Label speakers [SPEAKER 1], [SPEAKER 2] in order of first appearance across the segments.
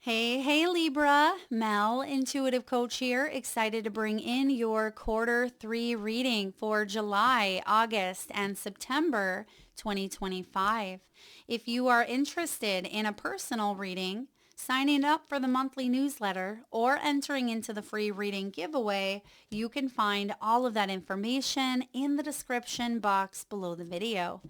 [SPEAKER 1] Hey, Libra, Mel, intuitive coach here, excited to bring in your quarter 3 reading for July, August, and September 2025. If you are interested in a personal reading, signing up for the monthly newsletter, or entering into the free reading giveaway, you can find all of that information in the description box below the video.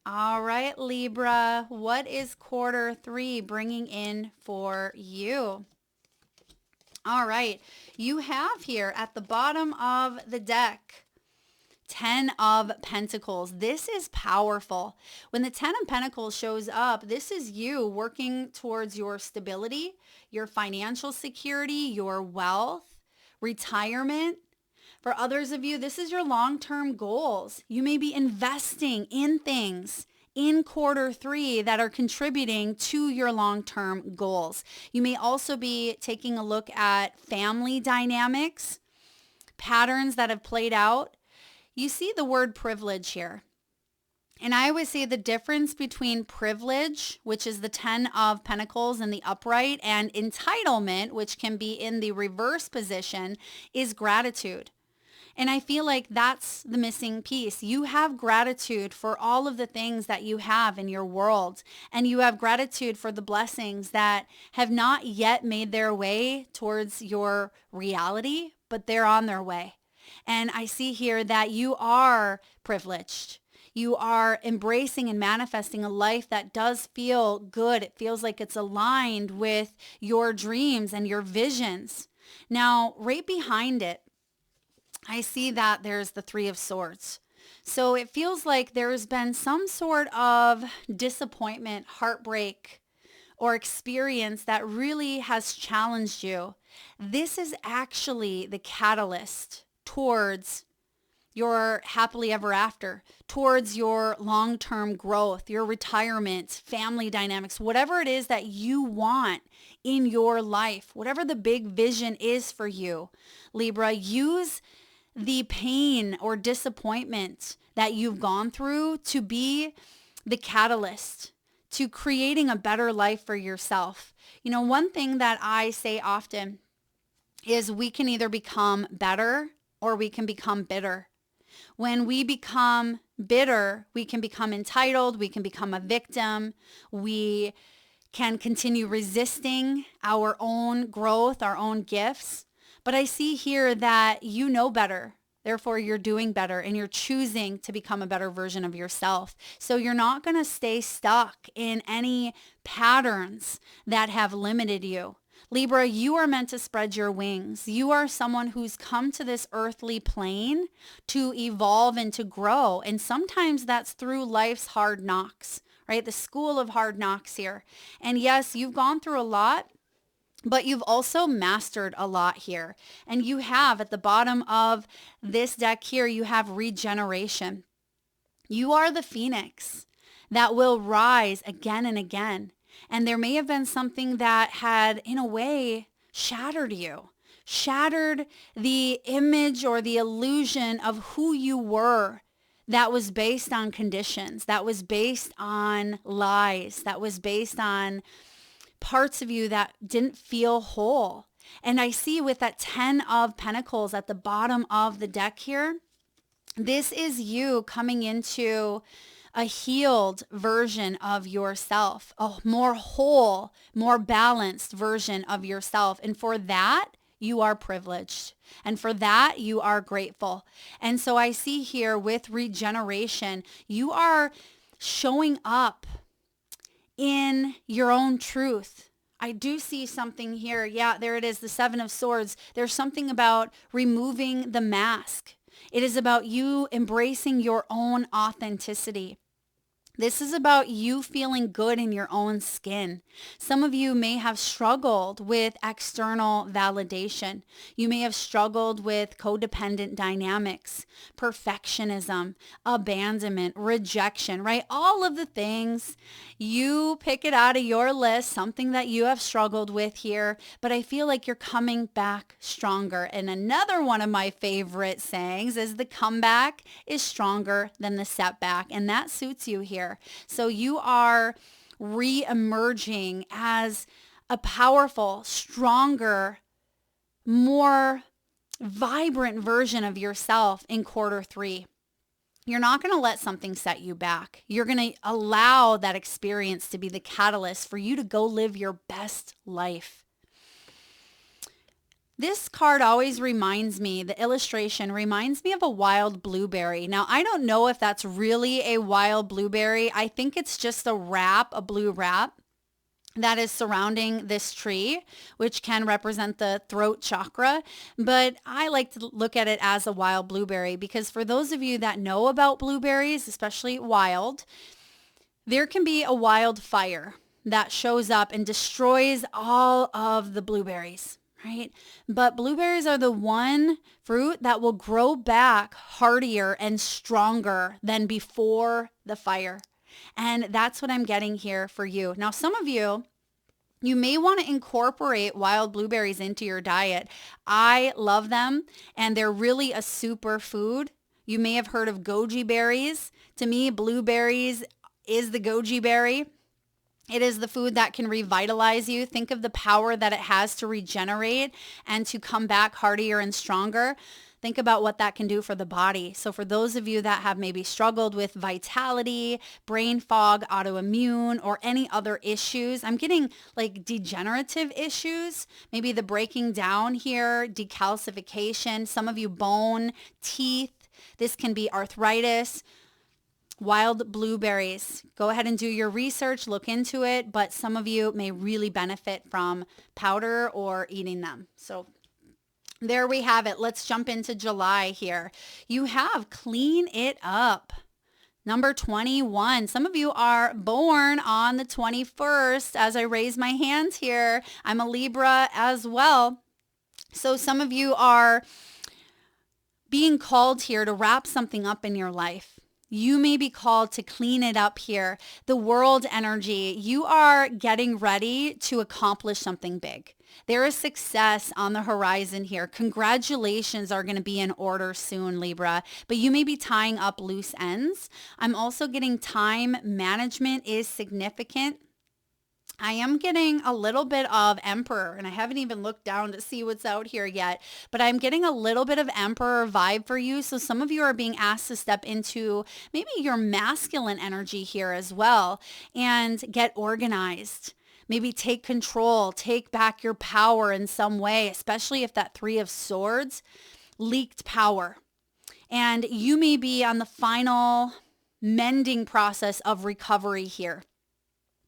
[SPEAKER 1] All right, Libra, what is quarter 3 bringing in for you? All right, you have here at the bottom of the deck, 10 of Pentacles. This is powerful. When the 10 of Pentacles shows up, this is you working towards your stability, your financial security, your wealth, retirement. For others of you, this is your long-term goals. You may be investing in things in quarter 3 that are contributing to your long-term goals. You may also be taking a look at family dynamics, patterns that have played out. You see the word privilege here. And I always say the difference between privilege, which is the 10 of Pentacles in the upright, and entitlement, which can be in the reverse position, is gratitude. And I feel like that's the missing piece. You have gratitude for all of the things that you have in your world. And you have gratitude for the blessings that have not yet made their way towards your reality, but they're on their way. And I see here that you are privileged. You are embracing and manifesting a life that does feel good. It feels like it's aligned with your dreams and your visions. Now, right behind it, I see that there's the 3 of Swords. So it feels like there's been some sort of disappointment, heartbreak, or experience that really has challenged you. This is actually the catalyst towards your happily ever after, towards your long-term growth, your retirement, family dynamics, whatever it is that you want in your life, whatever the big vision is for you. Libra, use the pain or disappointment that you've gone through to be the catalyst to creating a better life for yourself. You know, one thing that I say often is we can either become better or we can become bitter. When we become bitter, we can become entitled, we can become a victim, we can continue resisting our own growth, our own gifts. But I see here that you know better. Therefore, you're doing better and you're choosing to become a better version of yourself. So you're not going to stay stuck in any patterns that have limited you. Libra, you are meant to spread your wings. You are someone who's come to this earthly plane to evolve and to grow. And sometimes that's through life's hard knocks, right? The school of hard knocks here. And yes, you've gone through a lot, but you've also mastered a lot here. And you have at the bottom of this deck here, you have regeneration. You are the phoenix that will rise again and again. And there may have been something that had, in a way, shattered you, shattered the image or the illusion of who you were, that was based on conditions, that was based on lies, that was based on parts of you that didn't feel whole. And I see with that 10 of Pentacles at the bottom of the deck here, this is you coming into a healed version of yourself, a more whole, more balanced version of yourself. And for that, you are privileged. And for that, you are grateful. And so I see here with regeneration, you are showing up in your own truth. I do see something here. Yeah, there it is, the 7 of Swords. There's something about removing the mask. It is about you embracing your own authenticity. This is about you feeling good in your own skin. Some of you may have struggled with external validation. You may have struggled with codependent dynamics, perfectionism, abandonment, rejection, right? All of the things. You pick it out of your list, something that you have struggled with here, but I feel like you're coming back stronger. And another one of my favorite sayings is the comeback is stronger than the setback, and that suits you here. So you are re-emerging as a powerful, stronger, more vibrant version of yourself in quarter three. You're not going to let something set you back. You're going to allow that experience to be the catalyst for you to go live your best life. This card always reminds me, the illustration reminds me of a wild blueberry. Now, I don't know if that's really a wild blueberry. I think it's just a blue wrap that is surrounding this tree, which can represent the throat chakra. But I like to look at it as a wild blueberry because for those of you that know about blueberries, especially wild, there can be a wildfire that shows up and destroys all of the blueberries. Right? But blueberries are the one fruit that will grow back hardier and stronger than before the fire. And that's what I'm getting here for you. Now, some of you may want to incorporate wild blueberries into your diet. I love them, and they're really a super food. You may have heard of goji berries. To me, blueberries is the goji berry. It is the food that can revitalize you. Think of the power that it has to regenerate and to come back hardier and stronger. Think about what that can do for the body. So for those of you that have maybe struggled with vitality, brain fog, autoimmune, or any other issues, I'm getting like degenerative issues, maybe the breaking down here, decalcification, some of you bone, teeth. This can be arthritis. Wild blueberries. Go ahead and do your research, look into it, but some of you may really benefit from powder or eating them. So there we have it. Let's jump into July here. You have Clean It Up. Number 21. Some of you are born on the 21st. As I raise my hands here, I'm a Libra as well. So some of you are being called here to wrap something up in your life. You may be called to clean it up here. The world energy, you are getting ready to accomplish something big. There is success on the horizon here. Congratulations are going to be in order soon, Libra, but you may be tying up loose ends. I'm also getting time management is significant. I am getting a little bit of Emperor, and I haven't even looked down to see what's out here yet, but I'm getting a little bit of Emperor vibe for you. So some of you are being asked to step into maybe your masculine energy here as well and get organized. Maybe take control, take back your power in some way, especially if that Three of Swords leaked power. And you may be on the final mending process of recovery here.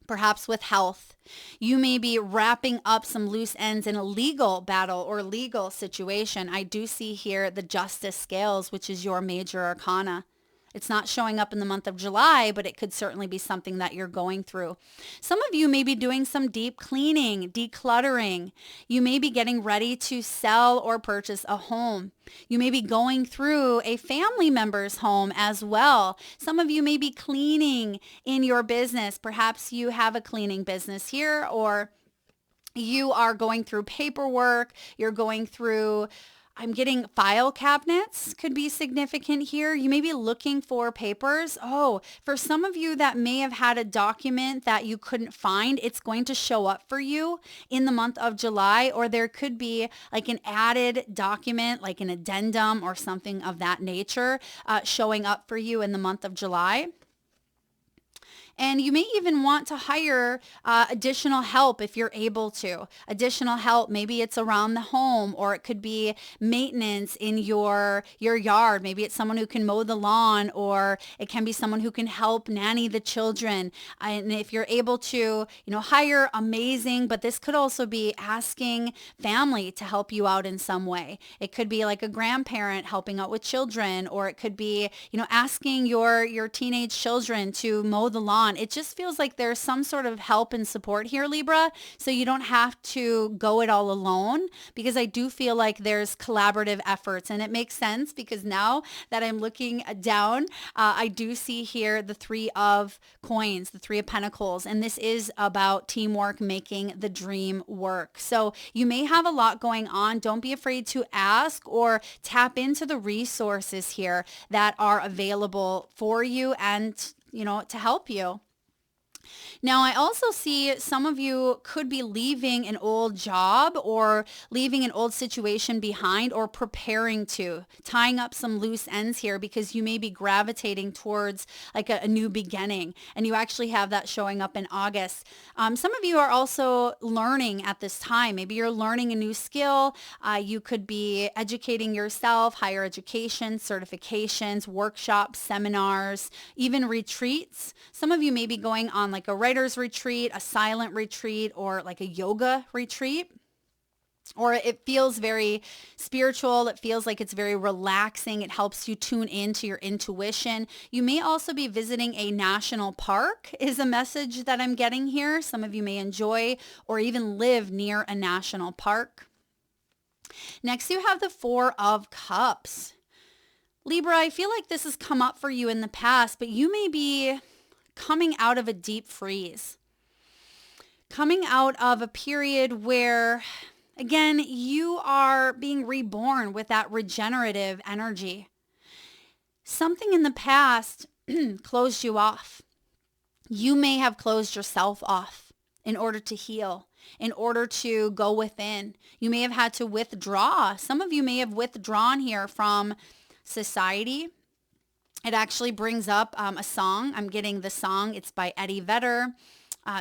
[SPEAKER 1] Perhaps with health. You may be wrapping up some loose ends in a legal battle or legal situation. I do see here the Justice Scales, which is your major arcana. It's not showing up in the month of July, but it could certainly be something that you're going through. Some of you may be doing some deep cleaning, decluttering. You may be getting ready to sell or purchase a home. You may be going through a family member's home as well. Some of you may be cleaning in your business. Perhaps you have a cleaning business here, or you are going through paperwork. You're going through I'm getting file cabinets could be significant here. You may be looking for papers. Oh, for some of you that may have had a document that you couldn't find, it's going to show up for you in the month of July, or there could be like an added document, like an addendum or something of that nature showing up for you in the month of July. And you may even want to hire additional help if you're able to. Additional help, maybe it's around the home, or it could be maintenance in your yard. Maybe it's someone who can mow the lawn, or it can be someone who can help nanny the children. And if you're able to, hire, amazing, but this could also be asking family to help you out in some way. It could be like a grandparent helping out with children, or it could be, asking your teenage children to mow the lawn. It just feels like there's some sort of help and support here, Libra, so you don't have to go it all alone, because I do feel like there's collaborative efforts, and it makes sense because now that I'm looking down, I do see here the Three of Coins, the Three of Pentacles, and this is about teamwork, making the dream work. So you may have a lot going on. Don't be afraid to ask or tap into the resources here that are available for you and to help you. Now, I also see some of you could be leaving an old job or leaving an old situation behind or preparing to, tying up some loose ends here because you may be gravitating towards like a new beginning, and you actually have that showing up in August. Some of you are also learning at this time. Maybe you're learning a new skill. You could be educating yourself, higher education, certifications, workshops, seminars, even retreats. Some of you may be going on like a writer's retreat, a silent retreat, or like a yoga retreat. Or it feels very spiritual. It feels like it's very relaxing. It helps you tune into your intuition. You may also be visiting a national park is a message that I'm getting here. Some of you may enjoy or even live near a national park. Next, you have the Four of Cups. Libra, I feel like this has come up for you in the past, but you may be coming out of a deep freeze, coming out of a period where, again, you are being reborn with that regenerative energy. Something in the past closed you off. You may have closed yourself off in order to heal, in order to go within. You may have had to withdraw. Some of you may have withdrawn here from society. It actually brings up a song. I'm getting the song. It's by Eddie Vedder.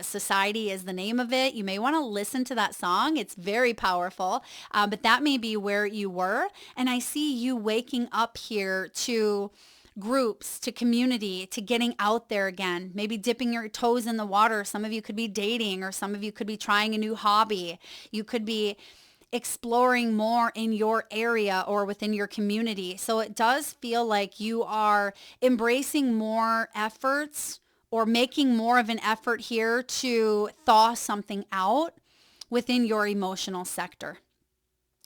[SPEAKER 1] Society is the name of it. You may want to listen to that song. It's very powerful, but that may be where you were. And I see you waking up here to groups, to community, to getting out there again, maybe dipping your toes in the water. Some of you could be dating, or some of you could be trying a new hobby. You could be exploring more in your area or within your community. So it does feel like you are embracing more efforts or making more of an effort here to thaw something out within your emotional sector.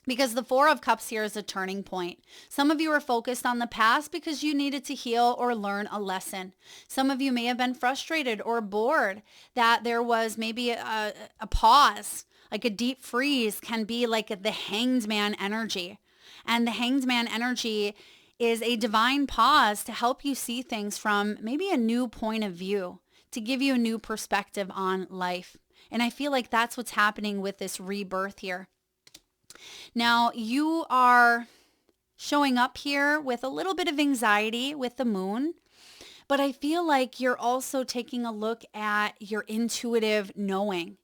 [SPEAKER 1] Because the Four of Cups here is a turning point. Some of you are focused on the past because you needed to heal or learn a lesson. Some of you may have been frustrated or bored that there was maybe a pause. Like a deep freeze can be like the Hanged Man energy. And the Hanged Man energy is a divine pause to help you see things from maybe a new point of view, to give you a new perspective on life. And I feel like that's what's happening with this rebirth here. Now, you are showing up here with a little bit of anxiety with the moon, but I feel like you're also taking a look at your intuitive knowing.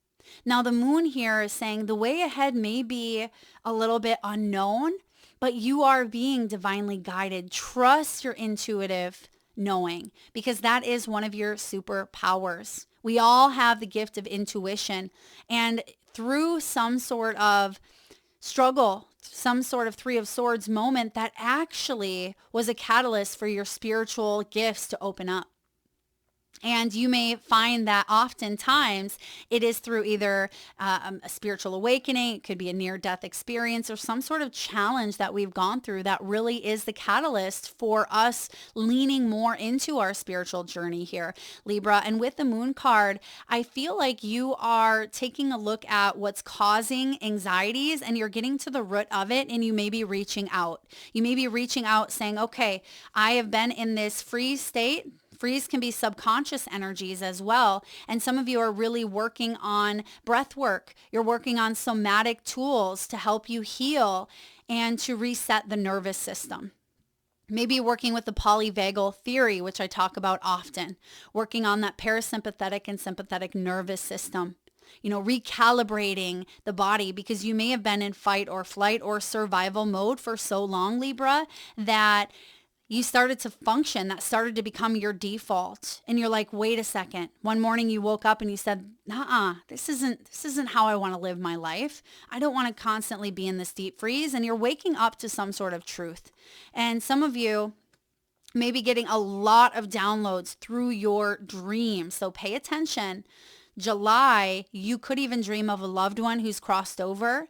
[SPEAKER 1] Now, the moon here is saying the way ahead may be a little bit unknown, but you are being divinely guided. Trust your intuitive knowing, because that is one of your superpowers. We all have the gift of intuition, and through some sort of struggle, some sort of Three of Swords moment, that actually was a catalyst for your spiritual gifts to open up. And you may find that oftentimes it is through either a spiritual awakening, it could be a near-death experience, or some sort of challenge that we've gone through that really is the catalyst for us leaning more into our spiritual journey here, Libra. And with the Moon card, I feel like you are taking a look at what's causing anxieties and you're getting to the root of it, and you may be reaching out. You may be reaching out saying, okay, I have been in this freeze state. Freeze can be subconscious energies as well. And some of you are really working on breath work. You're working on somatic tools to help you heal and to reset the nervous system. Maybe working with the polyvagal theory, which I talk about often, working on that parasympathetic and sympathetic nervous system. Recalibrating the body, because you may have been in fight or flight or survival mode for so long, Libra, that you started to function, that started to become your default. And you're like, wait a second. One morning you woke up and you said, this isn't how I want to live my life. I don't want to constantly be in this deep freeze. And you're waking up to some sort of truth. And some of you may be getting a lot of downloads through your dreams. So pay attention. July, you could even dream of a loved one who's crossed over.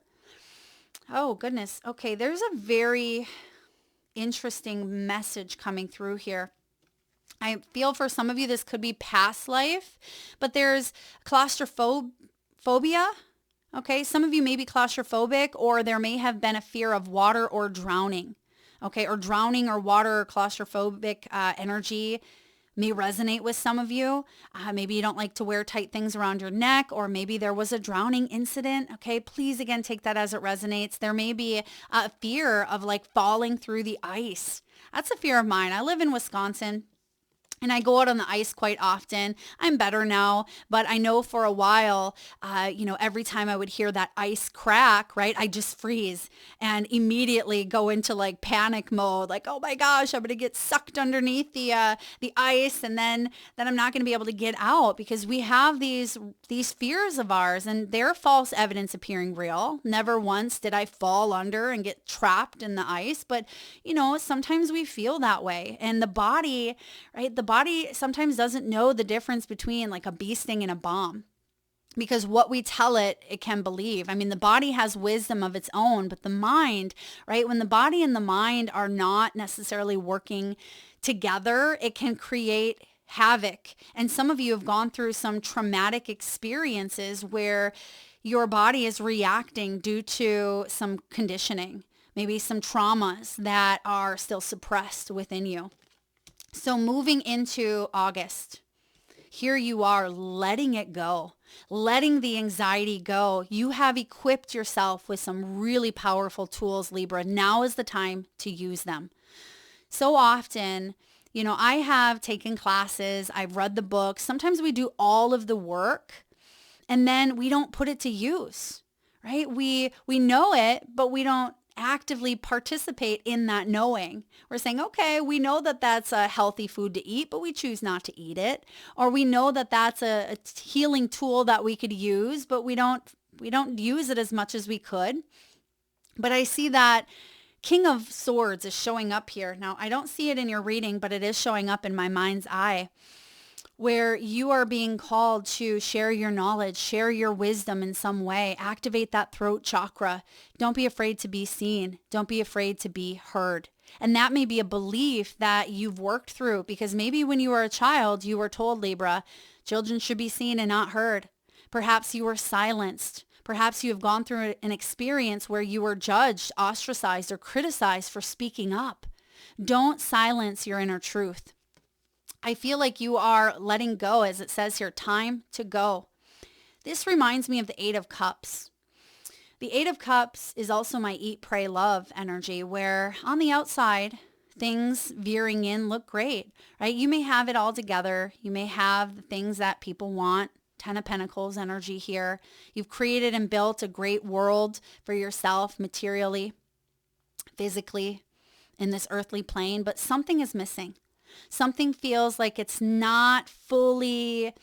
[SPEAKER 1] Oh, goodness. Okay, there's a very interesting message coming through here. I feel for some of you this could be past life, but there's claustrophobia. Okay, some of you may be claustrophobic, or there may have been a fear of water or drowning. Okay, or drowning or water or claustrophobic energy may resonate with some of you. Maybe you don't like to wear tight things around your neck, or maybe there was a drowning incident. Okay, please again, take that as it resonates. There may be a fear of like falling through the ice. That's a fear of mine. I live in Wisconsin. And I go out on the ice quite often. I'm better now, but I know for a while, every time I would hear that ice crack, right, I just freeze and immediately go into like panic mode, like, oh my gosh, I'm going to get sucked underneath the ice, and then I'm not going to be able to get out, because we have these fears of ours, and they're false evidence appearing real. Never once did I fall under and get trapped in the ice, but sometimes we feel that way, and the body, right? The body sometimes doesn't know the difference between like a bee sting and a bomb, because what we tell it, it can believe. I mean, the body has wisdom of its own, but the mind, right? When the body and the mind are not necessarily working together, it can create havoc. And some of you have gone through some traumatic experiences where your body is reacting due to some conditioning, maybe some traumas that are still suppressed within you. So moving into August, here you are letting it go, letting the anxiety go. You have equipped yourself with some really powerful tools, Libra. Now is the time to use them. So often, I have taken classes, I've read the books. Sometimes we do all of the work and then we don't put it to use, right? We know it, but we don't actively participate in that knowing. We're saying, okay, we know that that's a healthy food to eat, but we choose not to eat it. Or we know that that's a healing tool that we could use, but we don't use it as much as we could. But I see that King of Swords is showing up here. Now, I don't see it in your reading, but it is showing up in my mind's eye, where you are being called to share your knowledge, share your wisdom in some way, activate that throat chakra. Don't be afraid to be seen. Don't be afraid to be heard. And that may be a belief that you've worked through, because maybe when you were a child, you were told, Libra, children should be seen and not heard. Perhaps you were silenced. Perhaps you have gone through an experience where you were judged, ostracized, or criticized for speaking up. Don't silence your inner truth. I feel like you are letting go, as it says here, time to go. This reminds me of the Eight of Cups. The Eight of Cups is also my eat, pray, love energy, where on the outside, things veering in look great, right? You may have it all together. You may have the things that people want. Ten of Pentacles energy here. You've created and built a great world for yourself materially, physically, in this earthly plane, but something is missing. Something feels like it's not fully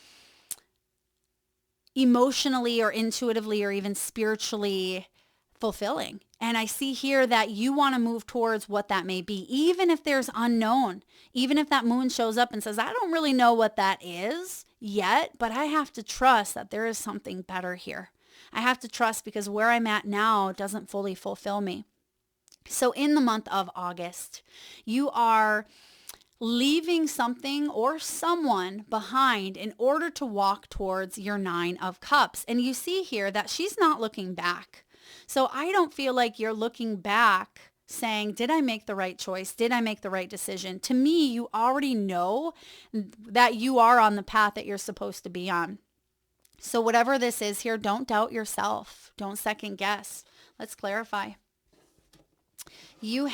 [SPEAKER 1] emotionally or intuitively or even spiritually fulfilling. And I see here that you want to move towards what that may be, even if there's unknown, even if that moon shows up and says, I don't really know what that is yet, but I have to trust that there is something better here. I have to trust, because where I'm at now doesn't fully fulfill me. So in the month of August, you are leaving something or someone behind in order to walk towards your Nine of Cups. And you see here that she's not looking back. So I don't feel like you're looking back saying, did I make the right choice? Did I make the right decision? To me, you already know that you are on the path that you're supposed to be on. So whatever this is here, don't doubt yourself. Don't second guess. Let's clarify. You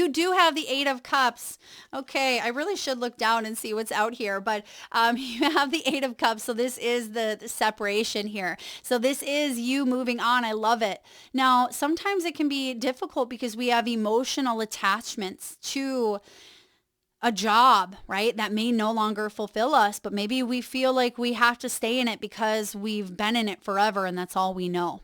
[SPEAKER 1] do have the Eight of Cups. Okay, I really should look down and see what's out here, but you have the Eight of Cups. So this is the separation here. So this is you moving on. I love it. Now, sometimes it can be difficult because we have emotional attachments to a job, right? That may no longer fulfill us, but maybe we feel like we have to stay in it because we've been in it forever and that's all we know.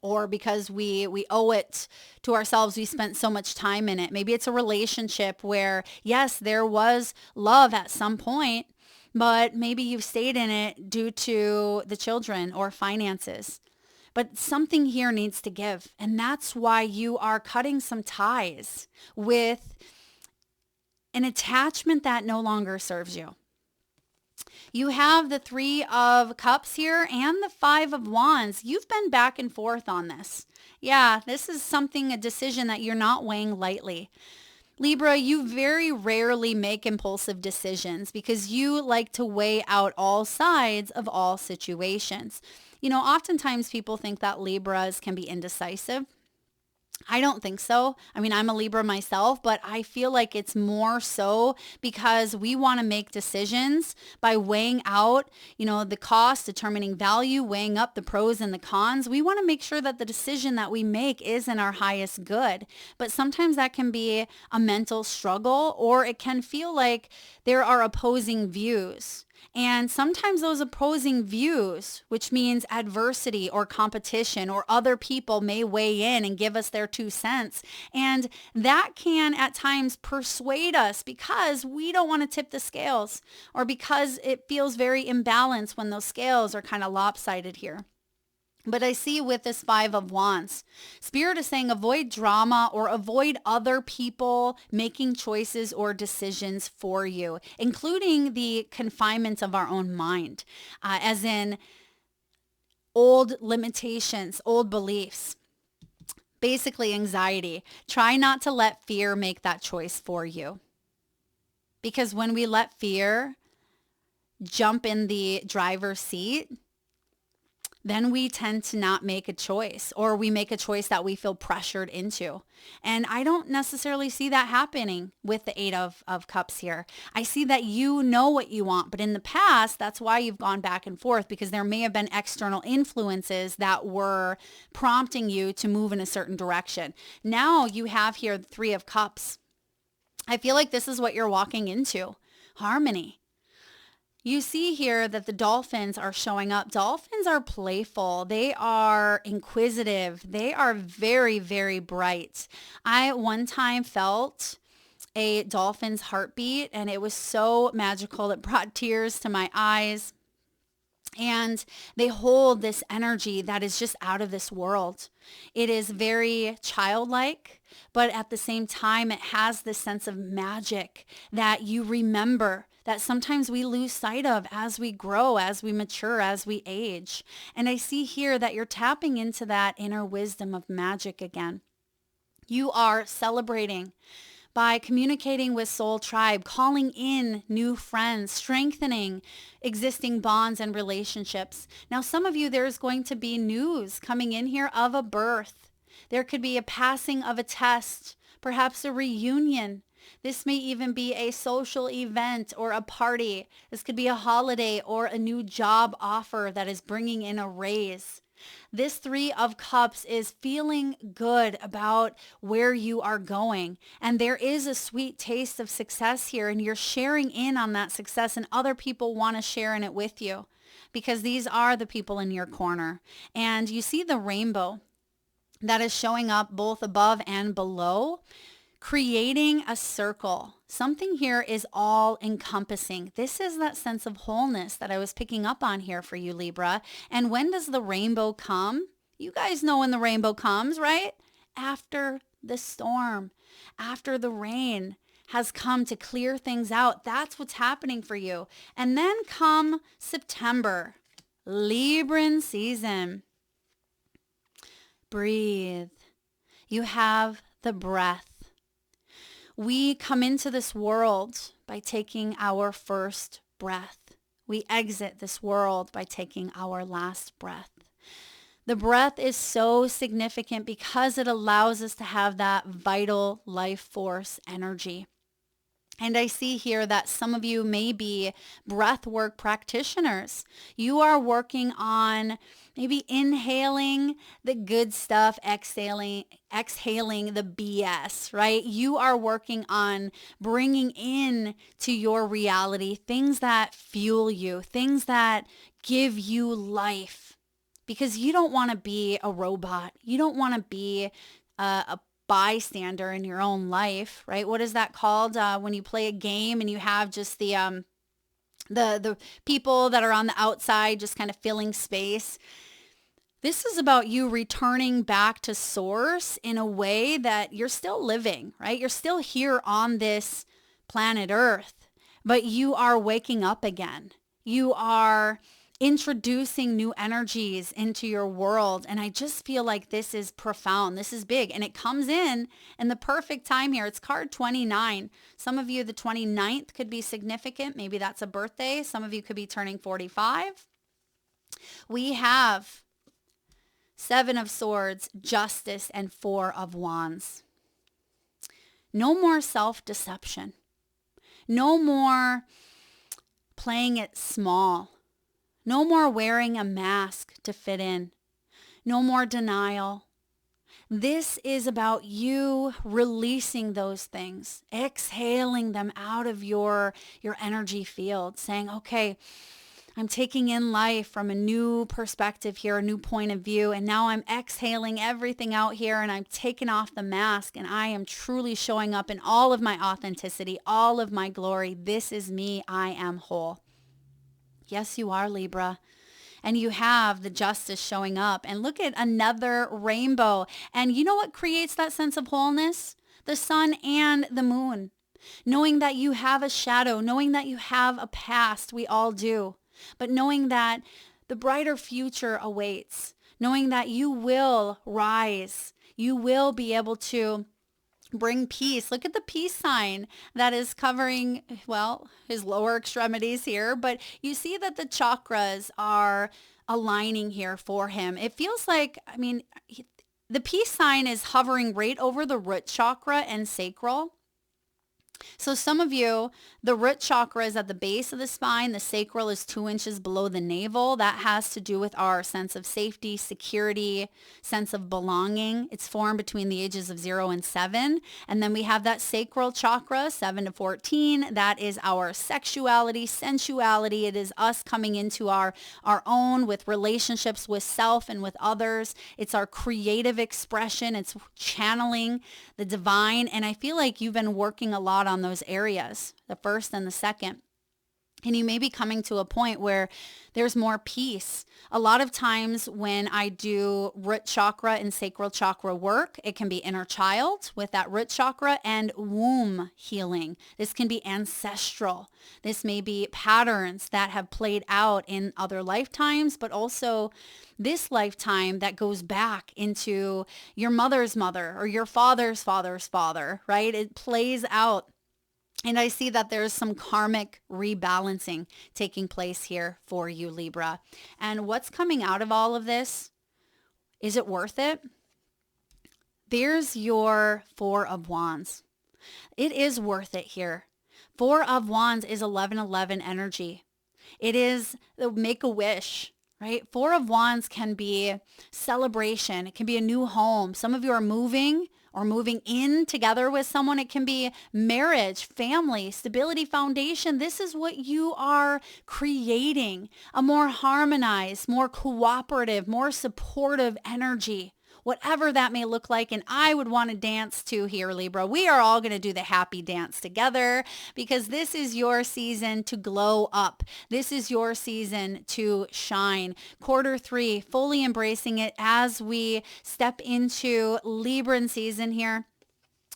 [SPEAKER 1] Or because we owe it to ourselves. We spent so much time in it. Maybe it's a relationship where, yes, there was love at some point, but maybe you've stayed in it due to the children or finances. But something here needs to give. And that's why you are cutting some ties with an attachment that no longer serves you. You have the Three of Cups here and the Five of Wands. You've been back and forth on this. Yeah, this is a decision that you're not weighing lightly. Libra, you very rarely make impulsive decisions because you like to weigh out all sides of all situations. Oftentimes people think that Libras can be indecisive. I don't think so. I mean, I'm a Libra myself, but I feel like it's more so because we want to make decisions by weighing out, the cost, determining value, weighing up the pros and the cons. We want to make sure that the decision that we make is in our highest good. But sometimes that can be a mental struggle, or it can feel like there are opposing views. And sometimes those opposing views, which means adversity or competition or other people, may weigh in and give us their 2 cents. And that can at times persuade us because we don't want to tip the scales, or because it feels very imbalanced when those scales are kind of lopsided here. But I see with this Five of Wands, Spirit is saying avoid drama or avoid other people making choices or decisions for you, including the confinement of our own mind, as in old limitations, old beliefs, basically anxiety. Try not to let fear make that choice for you. Because when we let fear jump in the driver's seat, then we tend to not make a choice, or we make a choice that we feel pressured into. And I don't necessarily see that happening with the Eight of Cups here. I see that you know what you want, but in the past, that's why you've gone back and forth, because there may have been external influences that were prompting you to move in a certain direction. Now you have here the Three of Cups. I feel like this is what you're walking into, harmony. You see here that the dolphins are showing up. Dolphins are playful. They are inquisitive. They are very, very bright. I one time felt a dolphin's heartbeat, and it was so magical. It brought tears to my eyes. And they hold this energy that is just out of this world. It is very childlike, but at the same time, it has this sense of magic that you remember, that sometimes we lose sight of as we grow, as we mature, as we age. And I see here that you're tapping into that inner wisdom of magic again. You are celebrating by communicating with Soul Tribe, calling in new friends, strengthening existing bonds and relationships. Now, some of you, there's going to be news coming in here of a birth. There could be a passing of a test, perhaps a reunion. This may even be a social event or a party. This could be a holiday or a new job offer that is bringing in a raise. This Three of Cups is feeling good about where you are going. And there is a sweet taste of success here, and you're sharing in on that success, and other people want to share in it with you because these are the people in your corner. And you see the rainbow that is showing up both above and below, creating a circle. Something here is all encompassing. This is that sense of wholeness that I was picking up on here for you, Libra. And when does the rainbow come? You guys know when the rainbow comes, right? After the storm, after the rain has come to clear things out. That's what's happening for you. And then come September, Libran season. Breathe. You have the breath. We come into this world by taking our first breath. We exit this world by taking our last breath. The breath is so significant because it allows us to have that vital life force energy. And I see here that some of you may be breath work practitioners. You are working on maybe inhaling the good stuff, exhaling the BS, right? You are working on bringing in to your reality things that fuel you, things that give you life, because you don't want to be a robot. You don't want to be a bystander in your own life, right? What is that called when you play a game and you have just the people that are on the outside just kind of filling space? This is about you returning back to source in a way that you're still living, right? You're still here on this planet Earth, but you are waking up again. You are introducing new energies into your world. And I just feel like this is profound. This is big. And it comes in the perfect time here. It's card 29. Some of you, the 29th could be significant. Maybe that's a birthday. Some of you could be turning 45. We have 7 of Swords, Justice, and 4 of Wands. No more self-deception. No more playing it small. No more wearing a mask to fit in. No more denial. This is about you releasing those things, exhaling them out of your energy field, saying, okay, I'm taking in life from a new perspective here, a new point of view, and now I'm exhaling everything out here and I'm taking off the mask and I am truly showing up in all of my authenticity, all of my glory. This is me. I am whole. Yes, you are, Libra. And you have the Justice showing up. And look at another rainbow. And you know what creates that sense of wholeness? The sun and the moon. Knowing that you have a shadow, knowing that you have a past, we all do. But knowing that the brighter future awaits, knowing that you will rise, you will be able to bring peace. Look at the peace sign that is covering, well, his lower extremities here, but you see that the chakras are aligning here for him. It feels like, the peace sign is hovering right over the root chakra and sacral. So some of you, the root chakra is at the base of the spine. The sacral is 2 inches below the navel. That has to do with our sense of safety, security, sense of belonging. It's formed between the ages of 0 and 7. And then we have that sacral chakra, 7 to 14. That is our sexuality, sensuality. It is us coming into our own with relationships with self and with others. It's our creative expression. It's channeling the divine. And I feel like you've been working a lot on those areas, the first and the second. And you may be coming to a point where there's more peace. A lot of times when I do root chakra and sacral chakra work, it can be inner child with that root chakra and womb healing. This can be ancestral. This may be patterns that have played out in other lifetimes, but also this lifetime that goes back into your mother's mother or your father's father's father, right? It plays out. And I see that there's some karmic rebalancing taking place here for you, Libra. And what's coming out of all of this? Is it worth it? There's your 4 of Wands. It is worth it here. 4 of Wands is 1111 energy. It is the make-a-wish, right? 4 of Wands can be celebration. It can be a new home. Some of you are moving or moving in together with someone. It can be marriage, family, stability, foundation. This is what you are creating, a more harmonized, more cooperative, more supportive energy, whatever that may look like. And I would want to dance too here, Libra. We are all going to do the happy dance together because this is your season to glow up. This is your season to shine. Quarter 3, fully embracing it as we step into Libran season here.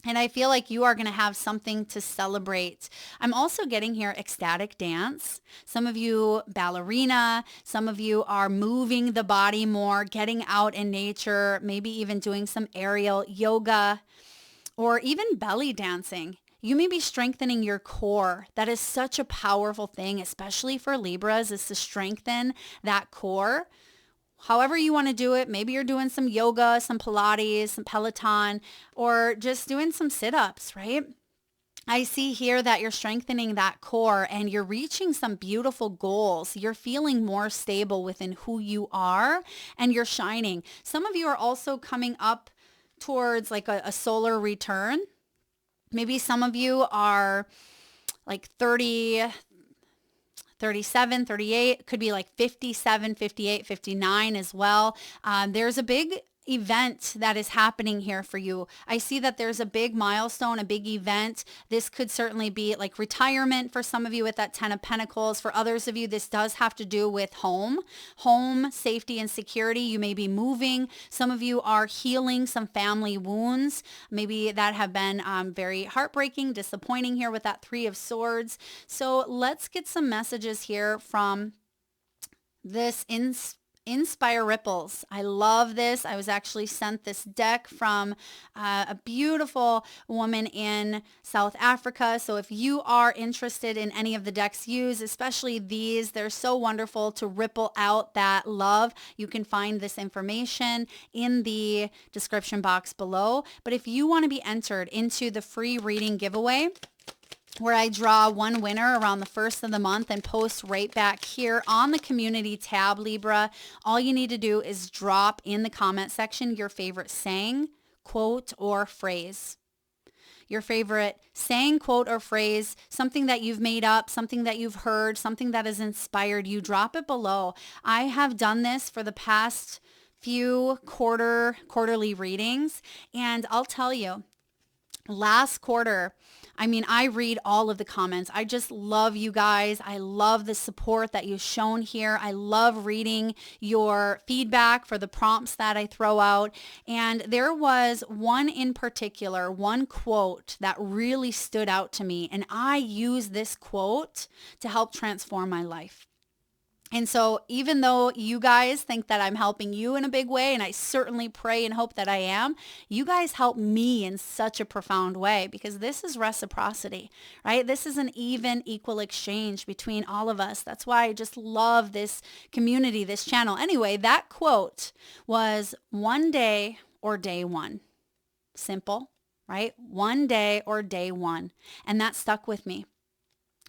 [SPEAKER 1] And I feel like you are going to have something to celebrate. I'm also getting here ecstatic dance. Some of you ballerina. Some of you are moving the body more, getting out in nature, maybe even doing some aerial yoga or even belly dancing. You may be strengthening your core. That is such a powerful thing, especially for Libras, is to strengthen that core. However you want to do it, maybe you're doing some yoga, some Pilates, some Peloton, or just doing some sit-ups, right? I see here that you're strengthening that core and you're reaching some beautiful goals. You're feeling more stable within who you are and you're shining. Some of you are also coming up towards like a solar return. Maybe some of you are like 30, 37, 38, could be like 57, 58, 59 as well. There's a big event that is happening here for you. I see that there's a big milestone, a big event. This could certainly be like retirement for some of you with that 10 of Pentacles. For others of you, this does have to do with home safety and security. You may be moving. Some of you are healing some family wounds, maybe that have been very heartbreaking, disappointing here with that 3 of Swords. So let's get some messages here from this Inspire Ripples. I love this. I was actually sent this deck from a beautiful woman in South Africa. So if you are interested in any of the decks used, especially these, they're so wonderful to ripple out that love. You can find this information in the description box below. But if you want to be entered into the free reading giveaway, where I draw one winner around the first of the month and post right back here on the community tab, Libra. All you need to do is drop in the comment section your favorite saying, quote, or phrase. Your favorite saying, quote, or phrase, something that you've made up, something that you've heard, something that has inspired you, drop it below. I have done this for the past few quarterly readings, and I'll tell you, last quarter, I read all of the comments. I just love you guys. I love the support that you've shown here. I love reading your feedback for the prompts that I throw out. And there was one in particular, one quote that really stood out to me. And I use this quote to help transform my life. And so even though you guys think that I'm helping you in a big way, and I certainly pray and hope that I am, you guys help me in such a profound way, because this is reciprocity, right? This is an equal exchange between all of us. That's why I just love this community, this channel. Anyway, that quote was one day or day one. Simple, right? One day or day one. And that stuck with me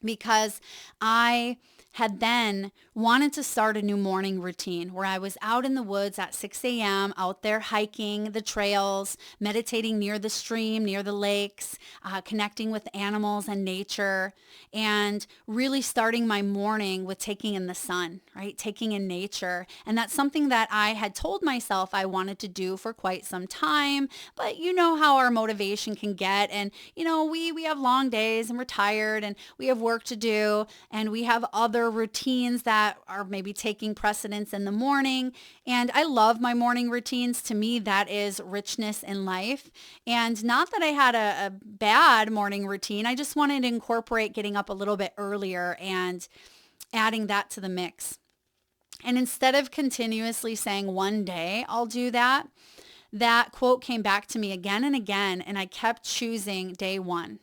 [SPEAKER 1] because I had then wanted to start a new morning routine where I was out in the woods at 6 a.m., out there hiking the trails, meditating near the stream, near the lakes, connecting with animals and nature, and really starting my morning with taking in the sun, right? Taking in nature. And that's something that I had told myself I wanted to do for quite some time, but you know how our motivation can get. And, we have long days and we're tired and we have work to do and we have other routines that are maybe taking precedence in the morning. And I love my morning routines. To me, that is richness in life. And not that I had a bad morning routine. I just wanted to incorporate getting up a little bit earlier and adding that to the mix. And instead of continuously saying one day I'll do that, that quote came back to me again and again. And I kept choosing day one.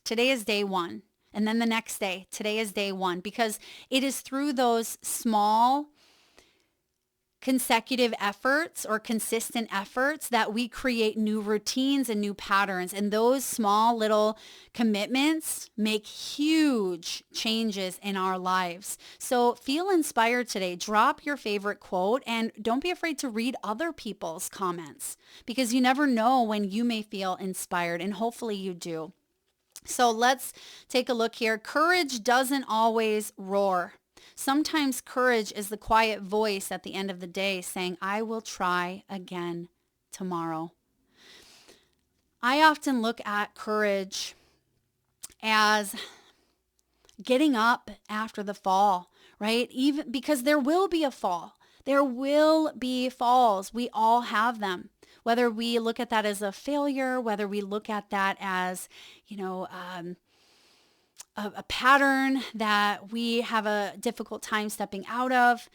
[SPEAKER 1] Today is day one. And then the next day, today is day one, because it is through those small consecutive efforts or consistent efforts that we create new routines and new patterns. And those small little commitments make huge changes in our lives. So feel inspired today. Drop your favorite quote and don't be afraid to read other people's comments, because you never know when you may feel inspired, and hopefully you do. So let's take a look here. Courage doesn't always roar. Sometimes courage is the quiet voice at the end of the day saying, I will try again tomorrow. I often look at courage as getting up after the fall, right? Even because there will be a fall. There will be falls. We all have them. Whether we look at that as a failure, whether we look at that as, a pattern that we have a difficult time stepping out of,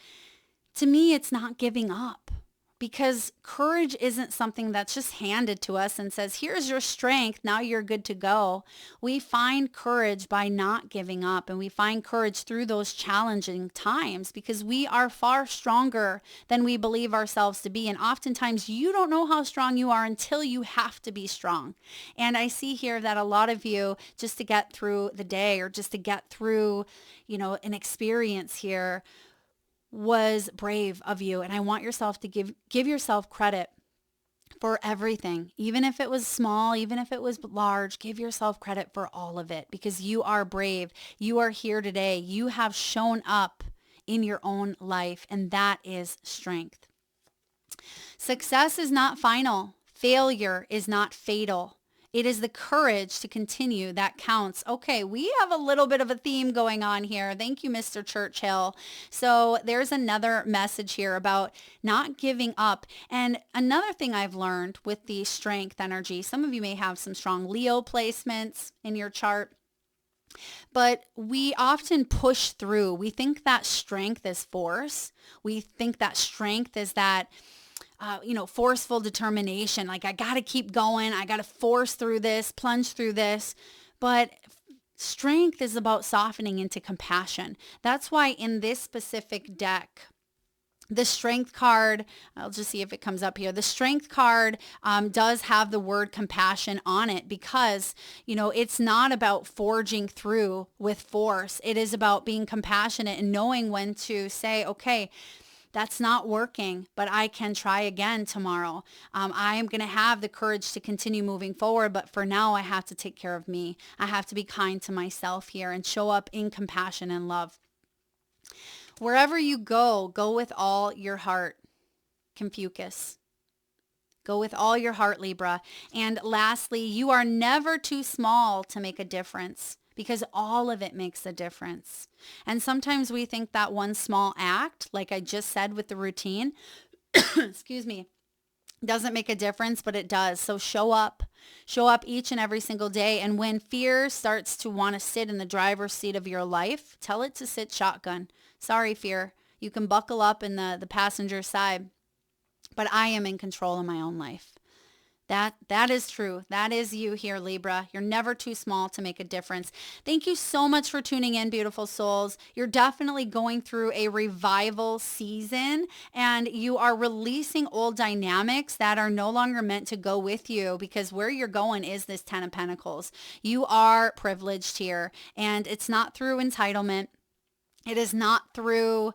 [SPEAKER 1] to me, it's not giving up. Because courage isn't something that's just handed to us and says, here's your strength, now you're good to go. We find courage by not giving up, and we find courage through those challenging times, because we are far stronger than we believe ourselves to be. And oftentimes you don't know how strong you are until you have to be strong. And I see here that a lot of you, just to get through the day or just to get through, an experience here, was brave of you. And I want yourself to give yourself credit for everything. Even if it was small, even if it was large, give yourself credit for all of it, because you are brave. You are here today. You have shown up in your own life, and that is strength. Success is not final. Failure is not fatal. It is the courage to continue that counts. Okay, we have a little bit of a theme going on here. Thank you, Mr. Churchill. So there's another message here about not giving up. And another thing I've learned with the strength energy, some of you may have some strong Leo placements in your chart. But we often push through. We think that strength is force. We think that strength is that, forceful determination. Like, I got to keep going. I got to force through this, plunge through this. But strength is about softening into compassion. That's why in this specific deck, the strength card, I'll just see if it comes up here. The strength card does have the word compassion on it because, it's not about forging through with force. It is about being compassionate and knowing when to say, okay, that's not working, but I can try again tomorrow. I am going to have the courage to continue moving forward, but for now, I have to take care of me. I have to be kind to myself here and show up in compassion and love. Wherever you go with all your heart, Confucius. Go with all your heart, Libra. And lastly, you are never too small to make a difference because all of it makes a difference. And sometimes we think that one small act, like I just said with the routine, excuse me, doesn't make a difference, but it does. So show up each and every single day. And when fear starts to want to sit in the driver's seat of your life, tell it to sit shotgun. Sorry, fear. You can buckle up in the passenger side, but I am in control of my own life. That is true. That is you here, Libra. You're never too small to make a difference. Thank you so much for tuning in, beautiful souls. You're definitely going through a revival season, and you are releasing old dynamics that are no longer meant to go with you, because where you're going is this 10 of Pentacles. You are privileged here, and it's not through entitlement. It is not through,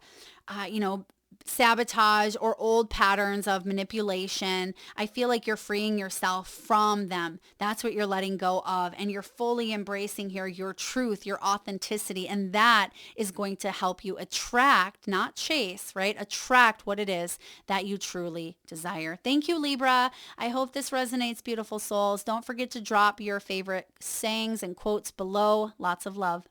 [SPEAKER 1] sabotage or old patterns of manipulation. I feel like you're freeing yourself from them. That's what you're letting go of. And you're fully embracing here your truth, your authenticity. And that is going to help you attract, not chase, right? Attract what it is that you truly desire. Thank you, Libra. I hope this resonates, beautiful souls. Don't forget to drop your favorite sayings and quotes below. Lots of love.